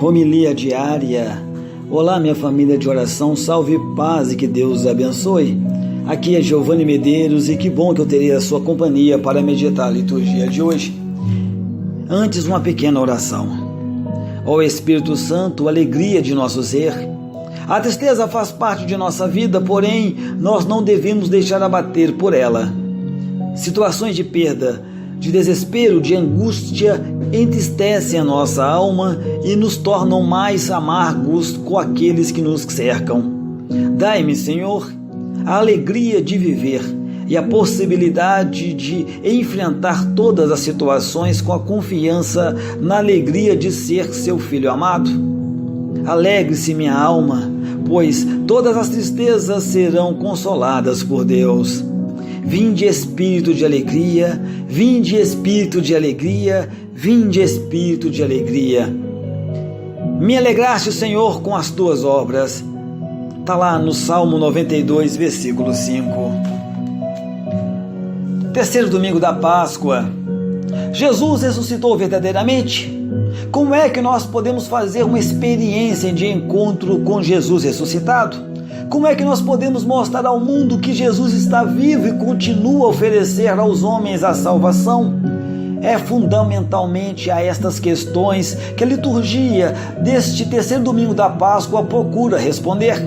Homilia diária. Olá, minha família de oração, salve paz e que Deus os abençoe. Aqui é Giovanni Medeiros e que bom que eu terei a sua companhia para meditar a liturgia de hoje. Antes, uma pequena oração. Ó Espírito Santo, alegria de nosso ser. A tristeza faz parte de nossa vida, porém, nós não devemos deixar abater por ela. Situações de perda, de desespero, de angústia entristecem a nossa alma e nos tornam mais amargos com aqueles que nos cercam. Dai-me, Senhor, a alegria de viver e a possibilidade de enfrentar todas as situações com a confiança na alegria de ser seu filho amado. Alegre-se minha alma, pois todas as tristezas serão consoladas por Deus. Vinde Espírito de alegria, vinde Espírito de alegria, vinde Espírito de alegria. Me alegraste, Senhor, com as tuas obras. Está lá no Salmo 92, versículo 5. Terceiro domingo da Páscoa. Jesus ressuscitou verdadeiramente? Como é que nós podemos fazer uma experiência de encontro com Jesus ressuscitado? Como é que nós podemos mostrar ao mundo que Jesus está vivo e continua a oferecer aos homens a salvação? É fundamentalmente a estas questões que a liturgia deste terceiro domingo da Páscoa procura responder.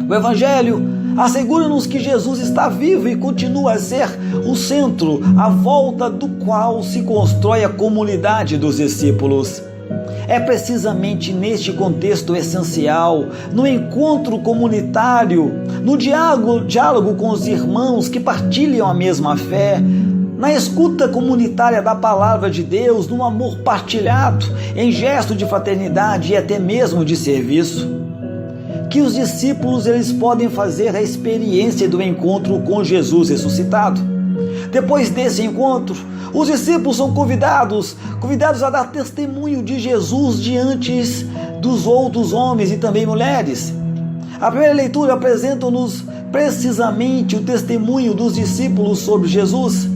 O Evangelho assegura-nos que Jesus está vivo e continua a ser o centro, à volta do qual se constrói a comunidade dos discípulos. É precisamente neste contexto essencial, no encontro comunitário, no diálogo com os irmãos que partilham a mesma fé, na escuta comunitária da palavra de Deus, no amor partilhado, em gesto de fraternidade e até mesmo de serviço, que os discípulos eles podem fazer a experiência do encontro com Jesus ressuscitado. Depois desse encontro, os discípulos são convidados a dar testemunho de Jesus diante dos outros homens e também mulheres. A primeira leitura apresenta-nos precisamente o testemunho dos discípulos sobre Jesus.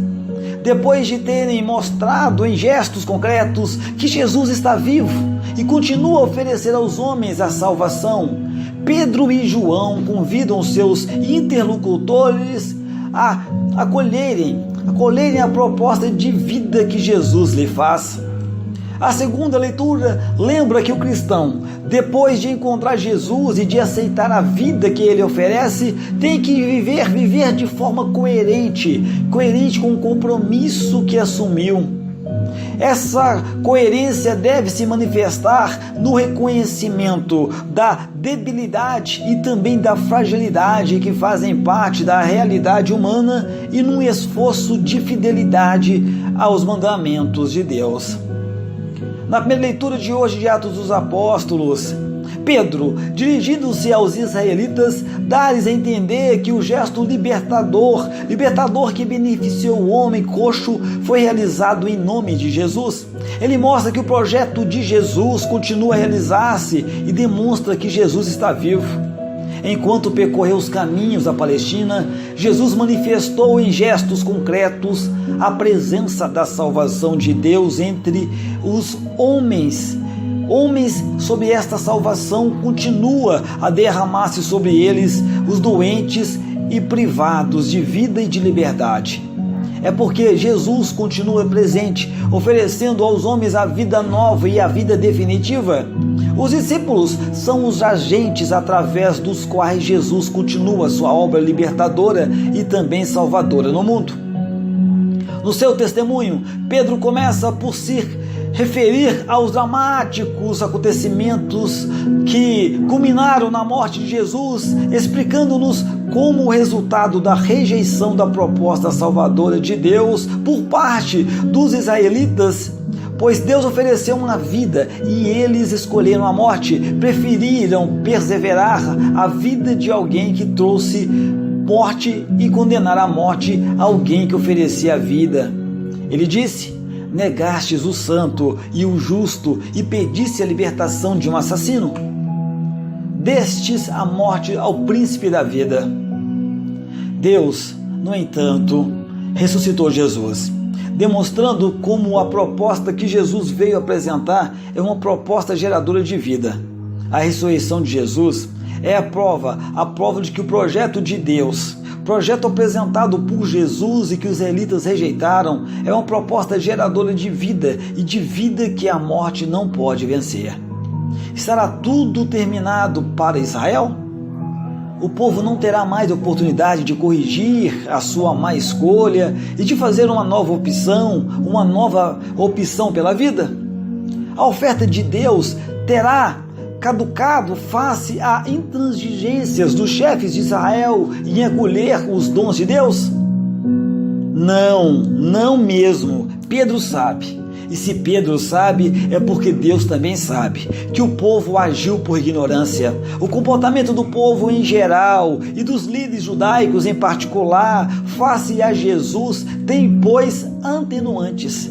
Depois de terem mostrado em gestos concretos que Jesus está vivo e continua a oferecer aos homens a salvação, Pedro e João convidam seus interlocutores a acolherem a proposta de vida que Jesus lhe faz. A segunda leitura lembra que o cristão, depois de encontrar Jesus e de aceitar a vida que ele oferece, tem que viver de forma coerente com o compromisso que assumiu. Essa coerência deve se manifestar no reconhecimento da debilidade e também da fragilidade que fazem parte da realidade humana e num esforço de fidelidade aos mandamentos de Deus. Na primeira leitura de hoje de Atos dos Apóstolos, Pedro, dirigindo-se aos israelitas, dá-lhes a entender que o gesto libertador que beneficiou o homem coxo foi realizado em nome de Jesus. Ele mostra que o projeto de Jesus continua a realizar-se e demonstra que Jesus está vivo. Enquanto percorreu os caminhos da Palestina, Jesus manifestou em gestos concretos a presença da salvação de Deus entre os homens. Sob esta salvação continua a derramar-se sobre eles os doentes e privados de vida e de liberdade. É porque Jesus continua presente, oferecendo aos homens a vida nova e a vida definitiva. Os discípulos são os agentes através dos quais Jesus continua sua obra libertadora e também salvadora no mundo. No seu testemunho, Pedro começa por se referir aos dramáticos acontecimentos que culminaram na morte de Jesus, explicando-nos como o resultado da rejeição da proposta salvadora de Deus por parte dos israelitas, pois Deus ofereceu uma vida e eles escolheram a morte, preferiram perseverar a vida de alguém que trouxe morte e condenar à morte alguém que oferecia a vida. Ele disse: negastes o santo e o justo e pediste a libertação de um assassino. Destes a morte ao príncipe da vida. Deus, no entanto, ressuscitou Jesus. demonstrando como a proposta que Jesus veio apresentar é uma proposta geradora de vida. A ressurreição de Jesus é a prova de que o projeto de Deus, projeto apresentado por Jesus e que os israelitas rejeitaram, é uma proposta geradora de vida e de vida que a morte não pode vencer. Estará tudo terminado para Israel? O povo não terá mais oportunidade de corrigir a sua má escolha e de fazer uma nova opção pela vida? A oferta de Deus terá caducado face a intransigências dos chefes de Israel em acolher os dons de Deus? Não mesmo. Pedro sabe. E se Pedro sabe, é porque Deus também sabe que o povo agiu por ignorância. O comportamento do povo em geral e dos líderes judaicos em particular, face a Jesus, tem, pois, atenuantes.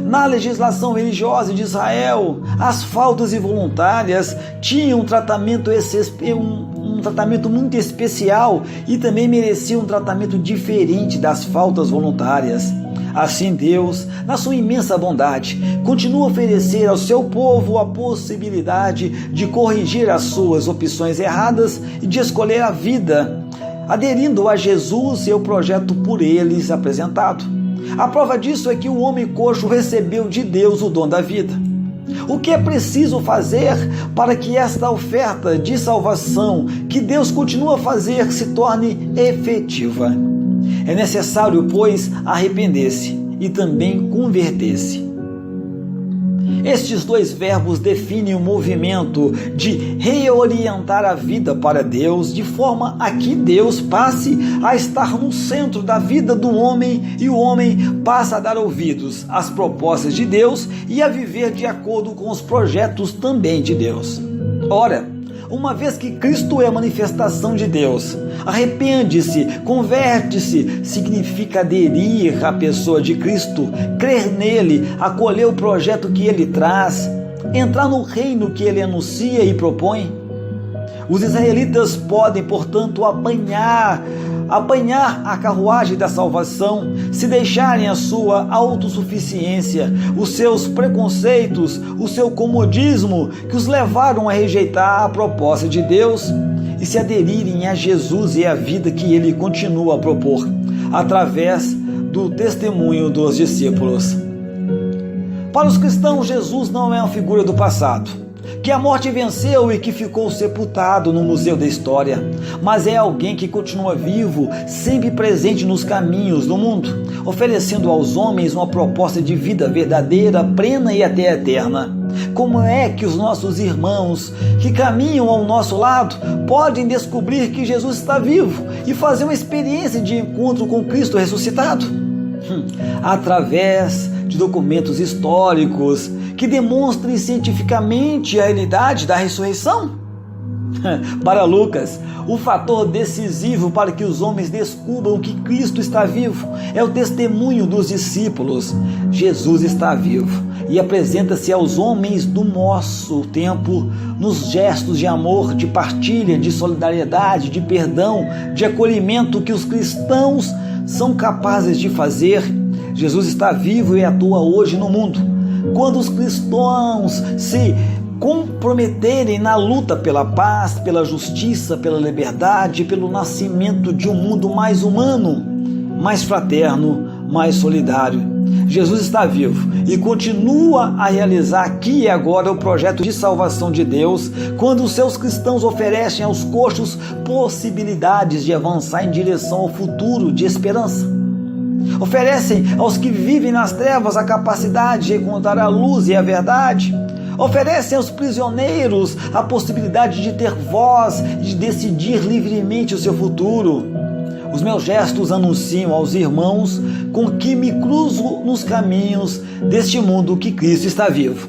Na legislação religiosa de Israel, as faltas involuntárias tinham um tratamento muito especial e também mereciam um tratamento diferente das faltas voluntárias. Assim Deus, na sua imensa bondade, continua a oferecer ao seu povo a possibilidade de corrigir as suas opções erradas e de escolher a vida, aderindo a Jesus e ao projeto por eles apresentado. A prova disso é que o homem coxo recebeu de Deus o dom da vida. O que é preciso fazer para que esta oferta de salvação que Deus continua a fazer se torne efetiva? É necessário, pois, arrepender-se e também converter-se. Estes dois verbos definem o movimento de reorientar a vida para Deus, de forma a que Deus passe a estar no centro da vida do homem e o homem passa a dar ouvidos às propostas de Deus e a viver de acordo com os projetos também de Deus. Ora, uma vez que Cristo é a manifestação de Deus, arrepende-se, converte-se, significa aderir à pessoa de Cristo, crer nele, acolher o projeto que ele traz, entrar no reino que ele anuncia e propõe. Os israelitas podem, portanto, apanhar a carruagem da salvação, se deixarem a sua autossuficiência, os seus preconceitos, o seu comodismo que os levaram a rejeitar a proposta de Deus e se aderirem a Jesus e a vida que ele continua a propor, através do testemunho dos discípulos. Para os cristãos, Jesus não é uma figura do passado, que a morte venceu e que ficou sepultado no museu da história, mas é alguém que continua vivo, sempre presente nos caminhos do mundo, oferecendo aos homens uma proposta de vida verdadeira, plena e até eterna. Como é que os nossos irmãos que caminham ao nosso lado podem descobrir que Jesus está vivo e fazer uma experiência de encontro com Cristo ressuscitado? Através de documentos históricos que demonstrem cientificamente a realidade da ressurreição? Para Lucas, o fator decisivo para que os homens descubram que Cristo está vivo é o testemunho dos discípulos. Jesus está vivo e apresenta-se aos homens do nosso tempo nos gestos de amor, de partilha, de solidariedade, de perdão, de acolhimento que os cristãos são capazes de fazer. Jesus está vivo e atua hoje no mundo. Quando os cristãos se comprometerem na luta pela paz, pela justiça, pela liberdade, pelo nascimento de um mundo mais humano, mais fraterno, mais solidário. Jesus está vivo e continua a realizar aqui e agora o projeto de salvação de Deus, quando os seus cristãos oferecem aos coxos possibilidades de avançar em direção ao futuro de esperança. Oferecem aos que vivem nas trevas a capacidade de encontrar a luz e a verdade. Oferecem aos prisioneiros a possibilidade de ter voz e de decidir livremente o seu futuro. Os meus gestos anunciam aos irmãos com que me cruzo nos caminhos deste mundo que Cristo está vivo.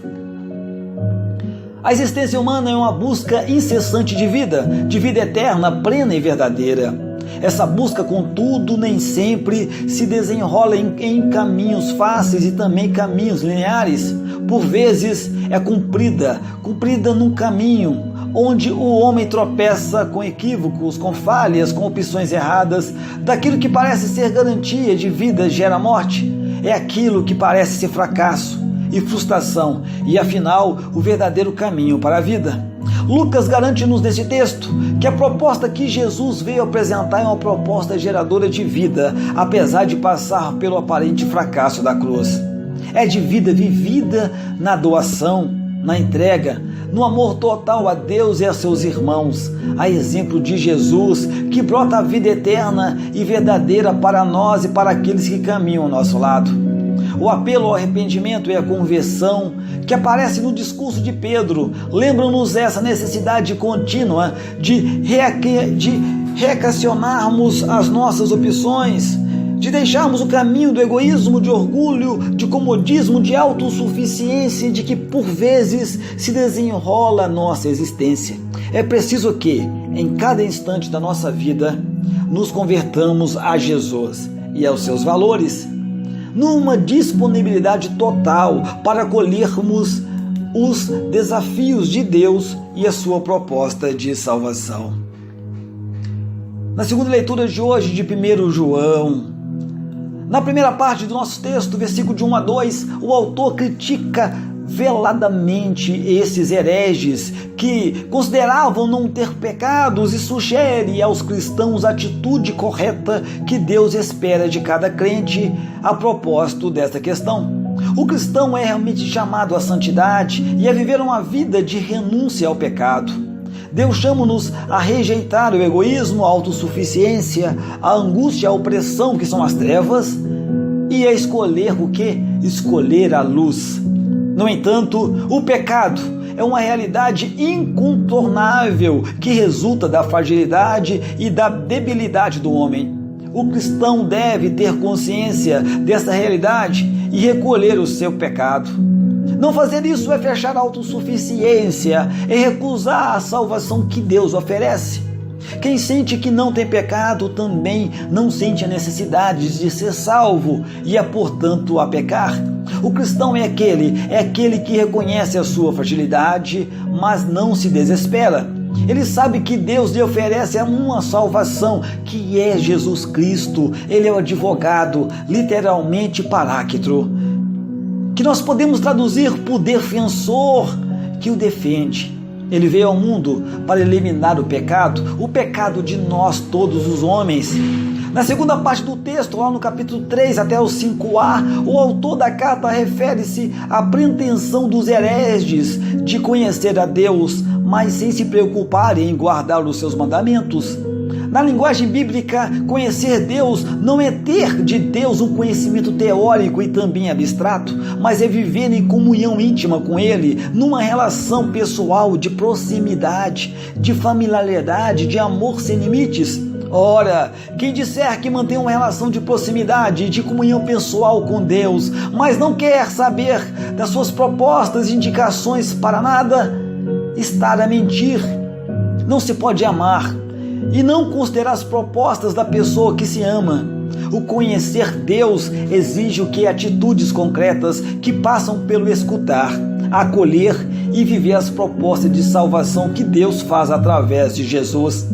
A existência humana é uma busca incessante de vida eterna, plena e verdadeira. Essa busca, contudo, nem sempre se desenrola em caminhos fáceis e também caminhos lineares. Por vezes é cumprida num caminho onde o homem tropeça com equívocos, com falhas, com opções erradas. Daquilo que parece ser garantia de vida gera morte. é aquilo que parece ser fracasso e frustração, e afinal o verdadeiro caminho para a vida. Lucas garante-nos nesse texto que a proposta que Jesus veio apresentar é uma proposta geradora de vida, apesar de passar pelo aparente fracasso da cruz. É de vida vivida na doação, na entrega, no amor total a Deus e a seus irmãos, a exemplo de Jesus, que brota a vida eterna e verdadeira para nós e para aqueles que caminham ao nosso lado. O apelo ao arrependimento e à conversão que aparece no discurso de Pedro lembram-nos essa necessidade contínua de reequacionarmos as nossas opções, de deixarmos o caminho do egoísmo, de orgulho, de comodismo, de autossuficiência, de que por vezes se desenrola a nossa existência. É preciso que, em cada instante da nossa vida, nos convertamos a Jesus e aos seus valores, numa disponibilidade total para acolhermos os desafios de Deus e a sua proposta de salvação. Na segunda leitura de hoje de 1 João, na primeira parte do nosso texto, versículo de 1 a 2, o autor critica veladamente esses hereges que consideravam não ter pecados e sugere aos cristãos a atitude correta que Deus espera de cada crente a propósito desta questão. O cristão é realmente chamado à santidade e a viver uma vida de renúncia ao pecado. Deus chama-nos a rejeitar o egoísmo, a autossuficiência, a angústia, a opressão, que são as trevas, e a escolher o quê? Escolher a luz. No entanto, o pecado é uma realidade incontornável que resulta da fragilidade e da debilidade do homem. O cristão deve ter consciência dessa realidade e recolher o seu pecado. Não fazer isso é fechar a autossuficiência, é recusar a salvação que Deus oferece. Quem sente que não tem pecado também não sente a necessidade de ser salvo e é, portanto, a pecar. O cristão é aquele que reconhece a sua fragilidade, mas não se desespera. Ele sabe que Deus lhe oferece uma salvação, que é Jesus Cristo. Ele é o advogado, literalmente paráclito, que nós podemos traduzir por defensor que o defende. Ele veio ao mundo para eliminar o pecado de nós todos os homens. Na segunda parte do texto, lá no capítulo 3 até o 5a, o autor da carta refere-se à pretensão dos hereges de conhecer a Deus, mas sem se preocuparem em guardar os seus mandamentos. Na linguagem bíblica, conhecer Deus não é ter de Deus um conhecimento teórico e também abstrato, mas é viver em comunhão íntima com Ele, numa relação pessoal de proximidade, de familiaridade, de amor sem limites. Ora, quem disser que mantém uma relação de proximidade e de comunhão pessoal com Deus, mas não quer saber das suas propostas e indicações para nada, está a mentir. Não se pode amar e não considerar as propostas da pessoa que se ama. O conhecer Deus exige o que? Atitudes concretas que passam pelo escutar, acolher e viver as propostas de salvação que Deus faz através de Jesus.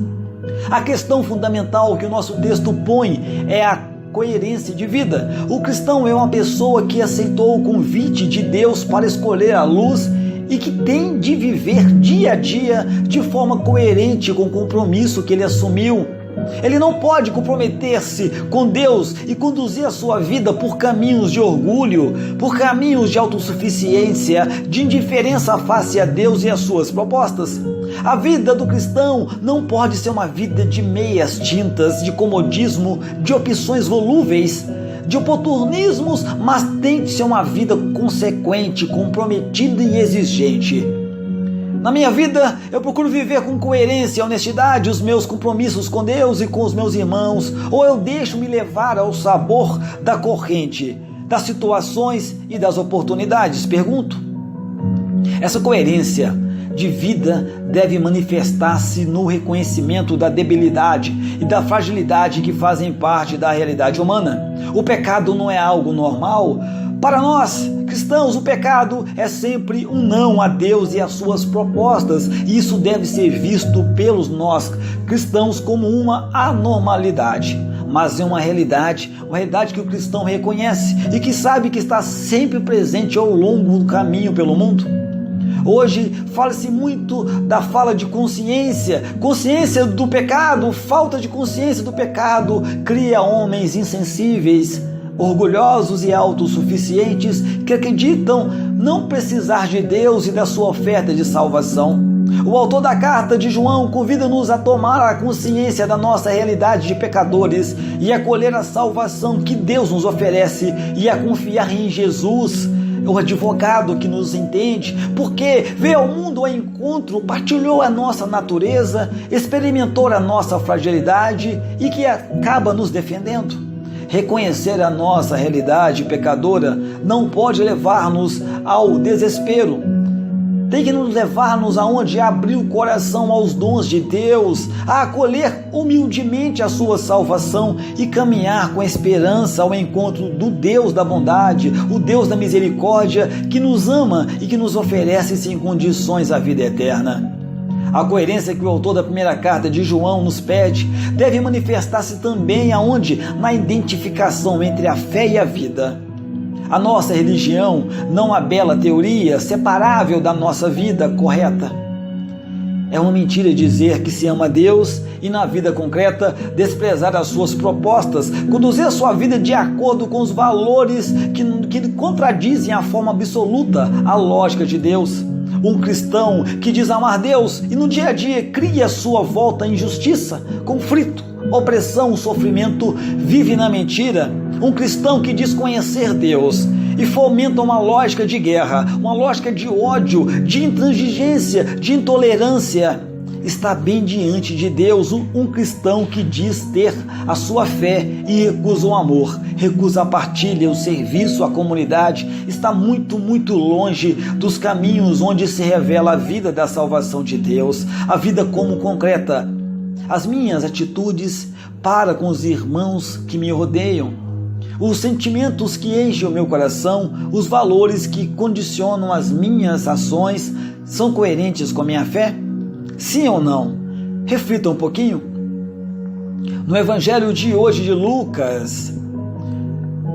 A questão fundamental que o nosso texto põe é a coerência de vida. O cristão é uma pessoa que aceitou o convite de Deus para escolher a luz e que tem de viver dia a dia de forma coerente com o compromisso que ele assumiu. Ele não pode comprometer-se com Deus e conduzir a sua vida por caminhos de orgulho, por caminhos de autossuficiência, de indiferença face a Deus e às suas propostas. A vida do cristão não pode ser uma vida de meias tintas, de comodismo, de opções volúveis, de oportunismos, mas tem que ser uma vida consequente, comprometida e exigente. Na minha vida, eu procuro viver com coerência e honestidade os meus compromissos com Deus e com os meus irmãos, ou eu deixo-me levar ao sabor da corrente, das situações e das oportunidades? Pergunto. Essa coerência de vida deve manifestar-se no reconhecimento da debilidade e da fragilidade que fazem parte da realidade humana. O pecado não é algo normal. Para nós, cristãos, o pecado é sempre um não a Deus e às suas propostas, e isso deve ser visto pelos nós, cristãos, como uma anormalidade. mas é uma realidade que o cristão reconhece e que sabe que está sempre presente ao longo do caminho pelo mundo. Hoje fala-se muito da fala de consciência do pecado. Falta de consciência do pecado cria homens insensíveis, orgulhosos e autossuficientes que acreditam não precisar de Deus e da sua oferta de salvação. O autor da carta de João convida-nos a tomar a consciência da nossa realidade de pecadores e a acolher a salvação que Deus nos oferece e a confiar em Jesus, o advogado que nos entende, porque veio ao mundo ao encontro, partilhou a nossa natureza, experimentou a nossa fragilidade e que acaba nos defendendo. Reconhecer a nossa realidade pecadora não pode levar-nos ao desespero. Tem que nos levar-nos aonde abrir o coração aos dons de Deus, a acolher humildemente a sua salvação e caminhar com esperança ao encontro do Deus da bondade, o Deus da misericórdia, que nos ama e que nos oferece sem condições a vida eterna. A coerência que o autor da primeira carta de João nos pede deve manifestar-se também aonde? Na identificação entre a fé e a vida. A nossa religião não é uma bela teoria separável da nossa vida correta. É uma mentira dizer que se ama a Deus e na vida concreta desprezar as suas propostas, conduzir a sua vida de acordo com os valores que contradizem a forma absoluta a lógica de Deus. Um cristão que diz amar Deus e no dia a dia cria à sua volta injustiça, conflito, opressão, sofrimento, vive na mentira. Um cristão que diz conhecer Deus e fomenta uma lógica de guerra, uma lógica de ódio, de intransigência, de intolerância, está bem diante de Deus. Um cristão que diz ter a sua fé e recusa o amor, recusa a partilha, o serviço à comunidade, está muito, muito longe dos caminhos onde se revela a vida da salvação de Deus, a vida como concreta. As minhas atitudes para com os irmãos que me rodeiam, os sentimentos que enchem o meu coração, os valores que condicionam as minhas ações, são coerentes com a minha fé? Sim ou não? Reflita um pouquinho. No Evangelho de hoje de Lucas,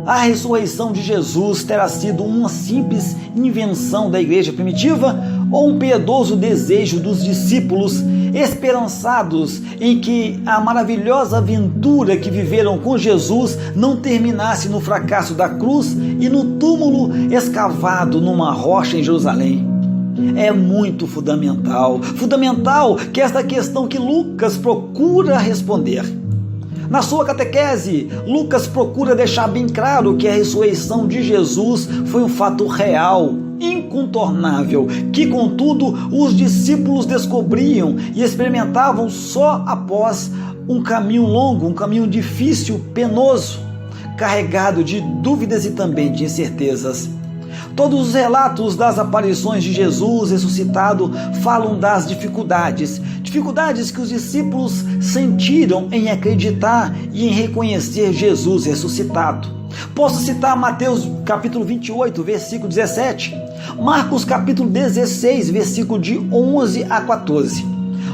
a ressurreição de Jesus terá sido uma simples invenção da igreja primitiva ou um piedoso desejo dos discípulos esperançados em que a maravilhosa aventura que viveram com Jesus não terminasse no fracasso da cruz e no túmulo escavado numa rocha em Jerusalém? É muito fundamental que esta questão que Lucas procura responder. Na sua catequese, Lucas procura deixar bem claro que a ressurreição de Jesus foi um fato real, incontornável, que contudo os discípulos descobriam e experimentavam só após um caminho longo, um caminho difícil, penoso, carregado de dúvidas e também de incertezas. Todos os relatos das aparições de Jesus ressuscitado falam das dificuldades que os discípulos sentiram em acreditar e em reconhecer Jesus ressuscitado. Posso citar Mateus capítulo 28, versículo 17, Marcos capítulo 16, versículo de 11 a 14,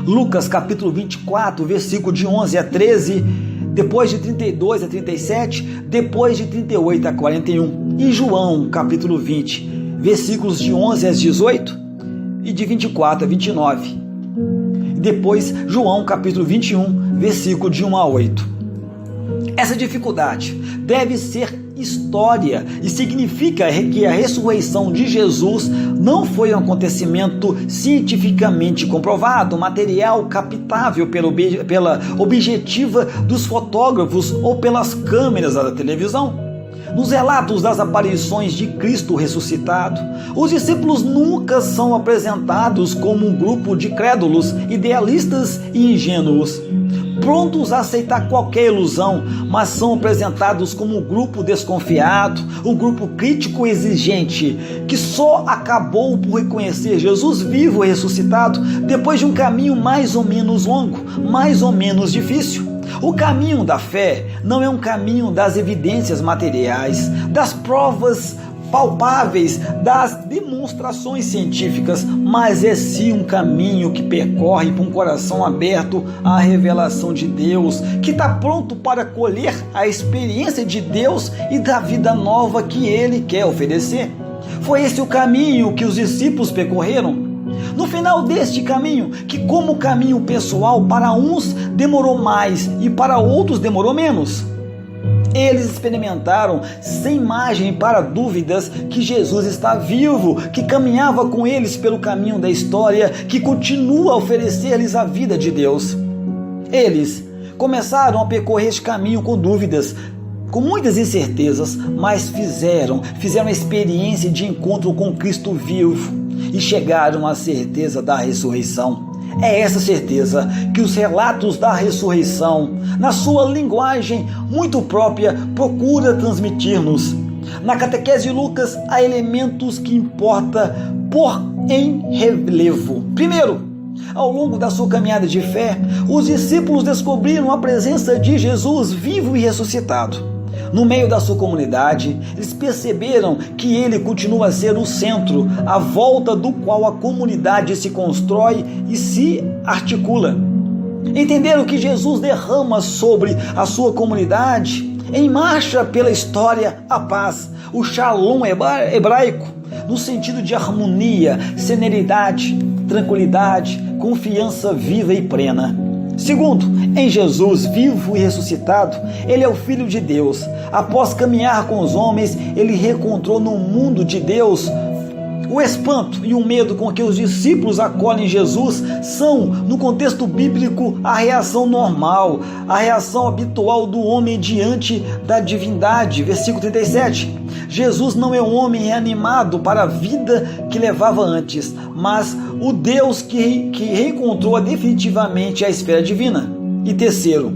Lucas capítulo 24, versículo de 11 a 13, depois de 32 a 37, depois de 38 a 41, e João capítulo 20, versículos de 11 a 18 e de 24 a 29. Depois João capítulo 21, versículo de 1 a 8. Essa dificuldade deve ser história e significa que a ressurreição de Jesus não foi um acontecimento cientificamente comprovado, material captável pela objetiva dos fotógrafos ou pelas câmeras da televisão. Nos relatos das aparições de Cristo ressuscitado, os discípulos nunca são apresentados como um grupo de crédulos, idealistas e ingênuos, prontos a aceitar qualquer ilusão, mas são apresentados como um grupo desconfiado, um grupo crítico e exigente, que só acabou por reconhecer Jesus vivo e ressuscitado depois de um caminho mais ou menos longo, mais ou menos difícil. O caminho da fé não é um caminho das evidências materiais, das provas palpáveis das demonstrações científicas, mas é sim um caminho que percorre para um coração aberto à revelação de Deus, que está pronto para colher a experiência de Deus e da vida nova que Ele quer oferecer. Foi esse o caminho que os discípulos percorreram. No final deste caminho, que como caminho pessoal para uns demorou mais e para outros demorou menos, eles experimentaram, sem margem para dúvidas, que Jesus está vivo, que caminhava com eles pelo caminho da história, que continua a oferecer-lhes a vida de Deus. Eles começaram a percorrer este caminho com dúvidas, com muitas incertezas, mas fizeram a experiência de encontro com Cristo vivo e chegaram à certeza da ressurreição. É essa certeza que os relatos da ressurreição, na sua linguagem muito própria, procura transmitir-nos. Na catequese de Lucas, há elementos que importa pôr em relevo. Primeiro, ao longo da sua caminhada de fé, os discípulos descobriram a presença de Jesus vivo e ressuscitado. No meio da sua comunidade, eles perceberam que ele continua a ser o centro, à volta do qual a comunidade se constrói e se articula. Entenderam que Jesus derrama sobre a sua comunidade, em marcha pela história, a paz, o shalom hebraico, no sentido de harmonia, serenidade, tranquilidade, confiança viva e plena. Segundo, em Jesus vivo e ressuscitado, ele é o Filho de Deus. Após caminhar com os homens, ele reencontrou no mundo de Deus. O espanto e o medo com que os discípulos acolhem Jesus são, no contexto bíblico, a reação normal, a reação habitual do homem diante da divindade. Versículo 37. Jesus não é um homem reanimado para a vida que levava antes, mas o Deus que reencontrou definitivamente a esfera divina. E terceiro,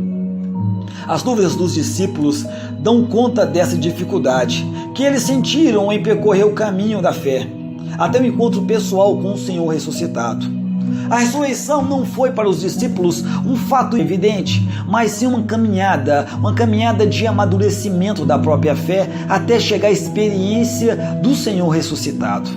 as dúvidas dos discípulos dão conta dessa dificuldade que eles sentiram em percorrer o caminho da fé, até o encontro pessoal com o Senhor ressuscitado. A ressurreição não foi para os discípulos um fato evidente, mas sim uma caminhada de amadurecimento da própria fé até chegar à experiência do Senhor ressuscitado.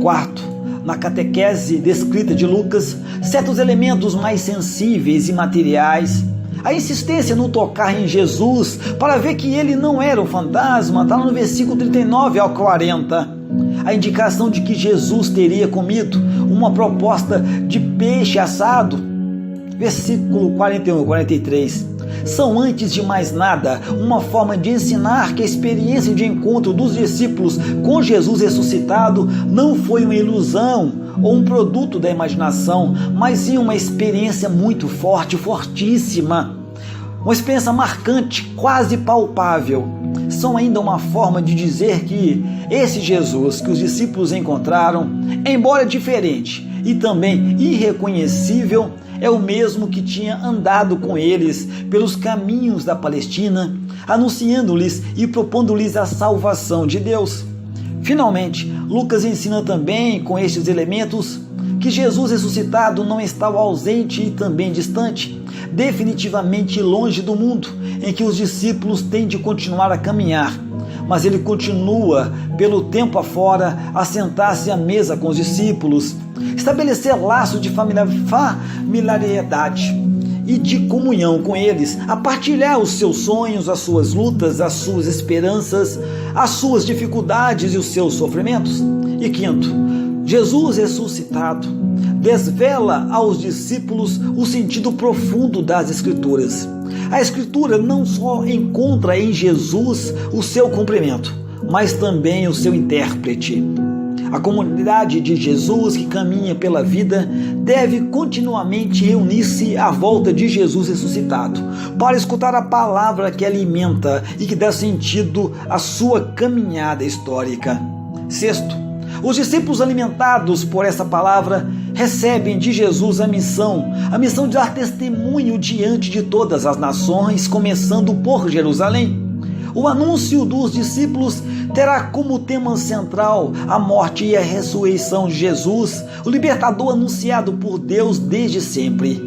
Quarto, na catequese descrita de Lucas, certos elementos mais sensíveis e materiais, a insistência no tocar em Jesus para ver que ele não era um fantasma, está no versículo 39 ao 40. A indicação de que Jesus teria comido uma proposta de peixe assado, versículo 41 e 43, são antes de mais nada uma forma de ensinar que a experiência de encontro dos discípulos com Jesus ressuscitado não foi uma ilusão ou um produto da imaginação, mas sim uma experiência muito forte, fortíssima, uma experiência marcante, quase palpável. São ainda uma forma de dizer que esse Jesus que os discípulos encontraram, embora diferente e também irreconhecível, é o mesmo que tinha andado com eles pelos caminhos da Palestina, anunciando-lhes e propondo-lhes a salvação de Deus. Finalmente, Lucas ensina também com estes elementos que Jesus ressuscitado não estava ausente e também distante, definitivamente longe do mundo em que os discípulos têm de continuar a caminhar, mas ele continua pelo tempo afora a sentar-se à mesa com os discípulos, estabelecer laços de familiaridade e de comunhão com eles, a partilhar os seus sonhos, as suas lutas, as suas esperanças, as suas dificuldades e os seus sofrimentos. E quinto, Jesus ressuscitado desvela aos discípulos o sentido profundo das Escrituras. A Escritura não só encontra em Jesus o seu cumprimento, mas também o seu intérprete. A comunidade de Jesus que caminha pela vida deve continuamente reunir-se à volta de Jesus ressuscitado, para escutar a palavra que alimenta e que dá sentido à sua caminhada histórica. Sexto, os discípulos alimentados por essa palavra recebem de Jesus a missão de dar testemunho diante de todas as nações, começando por Jerusalém. O anúncio dos discípulos terá como tema central a morte e a ressurreição de Jesus, o libertador anunciado por Deus desde sempre.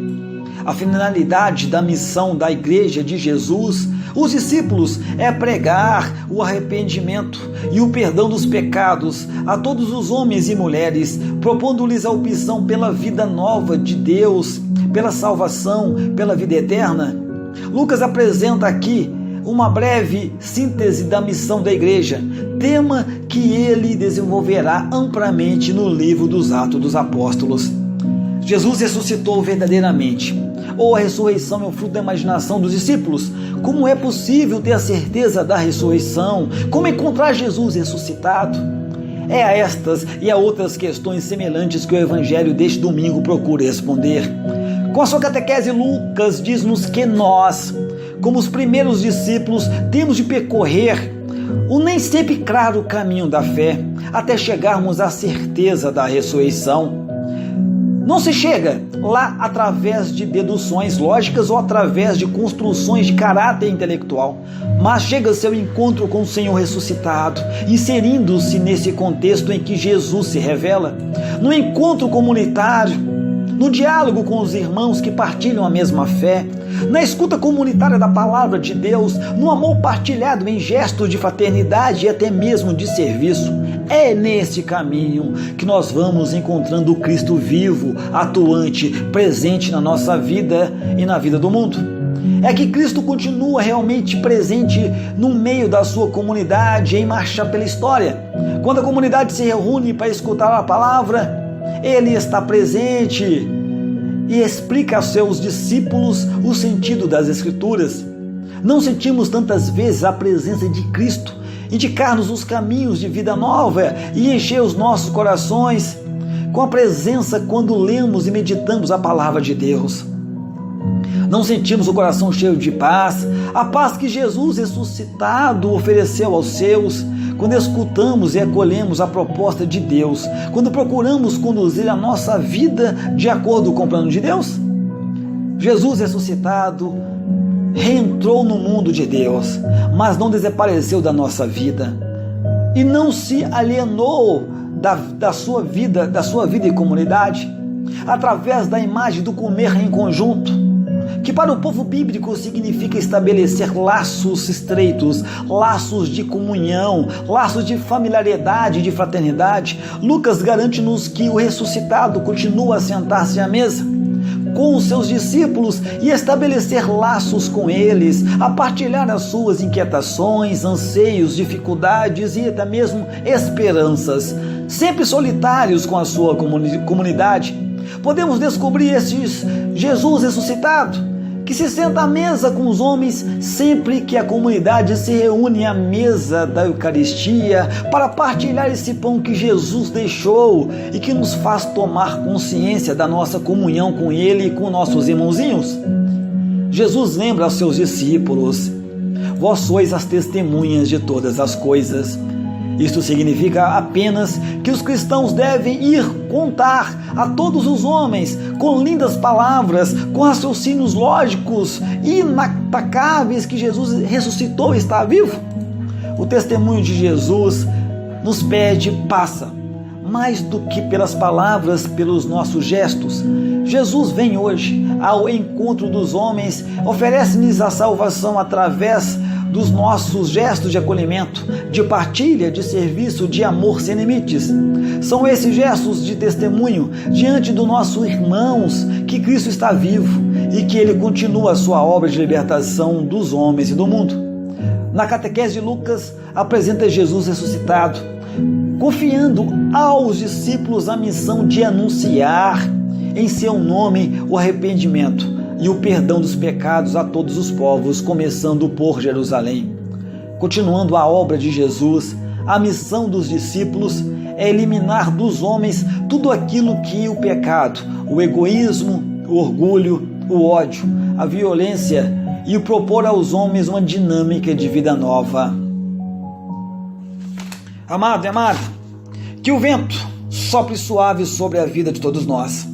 A finalidade da missão da Igreja de Jesus, Os discípulos é pregar o arrependimento e o perdão dos pecados a todos os homens e mulheres, propondo-lhes a opção pela vida nova de Deus, pela salvação, pela vida eterna. Lucas apresenta aqui uma breve síntese da missão da igreja, tema que ele desenvolverá amplamente no livro dos Atos dos Apóstolos. Jesus ressuscitou verdadeiramente, ou a ressurreição é o fruto da imaginação dos discípulos? Como é possível ter a certeza da ressurreição? Como encontrar Jesus ressuscitado? É a estas e a outras questões semelhantes que o Evangelho deste domingo procura responder. Com a sua catequese, Lucas diz-nos que nós, como os primeiros discípulos, temos de percorrer o nem sempre claro caminho da fé, até chegarmos à certeza da ressurreição. Não se chega lá através de deduções lógicas ou através de construções de caráter intelectual, mas chega-se ao encontro com o Senhor ressuscitado, inserindo-se nesse contexto em que Jesus se revela, no encontro comunitário, no diálogo com os irmãos que partilham a mesma fé, na escuta comunitária da palavra de Deus, no amor partilhado em gestos de fraternidade e até mesmo de serviço. É nesse caminho que nós vamos encontrando o Cristo vivo, atuante, presente na nossa vida e na vida do mundo. É que Cristo continua realmente presente no meio da sua comunidade, em marcha pela história. Quando a comunidade se reúne para escutar a palavra, Ele está presente e explica aos seus discípulos o sentido das Escrituras. Não sentimos tantas vezes a presença de Cristo indicar-nos os caminhos de vida nova e encher os nossos corações com a presença quando lemos e meditamos a palavra de Deus. Não sentimos o coração cheio de paz, a paz que Jesus ressuscitado ofereceu aos seus, quando escutamos e acolhemos a proposta de Deus, quando procuramos conduzir a nossa vida de acordo com o plano de Deus? Jesus ressuscitado reentrou no mundo de Deus, mas não desapareceu da nossa vida e não se alienou da sua vida e comunidade, através da imagem do comer em conjunto, que para o povo bíblico significa estabelecer laços estreitos, laços de comunhão, laços de familiaridade e de fraternidade. Lucas garante-nos que o ressuscitado continua a sentar-se à mesa com os seus discípulos e estabelecer laços com eles, a partilhar as suas inquietações, anseios, dificuldades e até mesmo esperanças, sempre solitários com a sua comunidade. Podemos descobrir esses Jesus ressuscitado, que se senta à mesa com os homens sempre que a comunidade se reúne à mesa da Eucaristia para partilhar esse pão que Jesus deixou e que nos faz tomar consciência da nossa comunhão com Ele e com nossos irmãozinhos. Jesus lembra aos seus discípulos: vós sois as testemunhas de todas as coisas. Isto significa apenas que os cristãos devem ir contar a todos os homens com lindas palavras, com raciocínios lógicos e inatacáveis que Jesus ressuscitou e está vivo. O testemunho de Jesus nos pede, passa mais do que pelas palavras, pelos nossos gestos. Jesus vem hoje ao encontro dos homens, oferece-lhes a salvação através dos nossos gestos de acolhimento, de partilha, de serviço, de amor sem limites. São esses gestos de testemunho diante dos nossos irmãos que Cristo está vivo e que Ele continua a sua obra de libertação dos homens e do mundo. Na catequese de Lucas, apresenta Jesus ressuscitado, confiando aos discípulos a missão de anunciar em seu nome o arrependimento e o perdão dos pecados a todos os povos, começando por Jerusalém. Continuando a obra de Jesus, a missão dos discípulos é eliminar dos homens tudo aquilo que o pecado, o egoísmo, o orgulho, o ódio, a violência, e propor aos homens uma dinâmica de vida nova. Amado e amada, que o vento sopre suave sobre a vida de todos nós,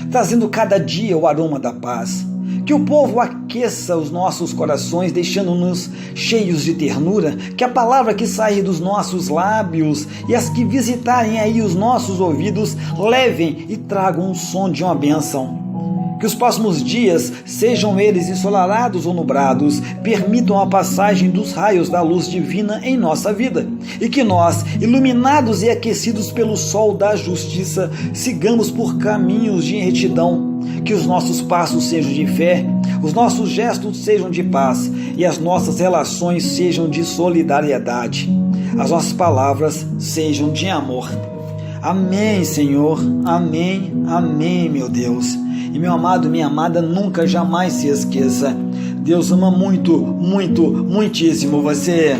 trazendo cada dia o aroma da paz. Que o povo aqueça os nossos corações, deixando-nos cheios de ternura. Que a palavra que sair dos nossos lábios e as que visitarem aí os nossos ouvidos levem e tragam um som de uma bênção. Que os próximos dias, sejam eles ensolarados ou nubrados, permitam a passagem dos raios da luz divina em nossa vida. E que nós, iluminados e aquecidos pelo sol da justiça, sigamos por caminhos de retidão. Que os nossos passos sejam de fé, os nossos gestos sejam de paz e as nossas relações sejam de solidariedade. As nossas palavras sejam de amor. Amém, Senhor. Amém, amém, meu Deus. E meu amado, minha amada, nunca, jamais se esqueça. Deus ama muito, muito, muitíssimo você.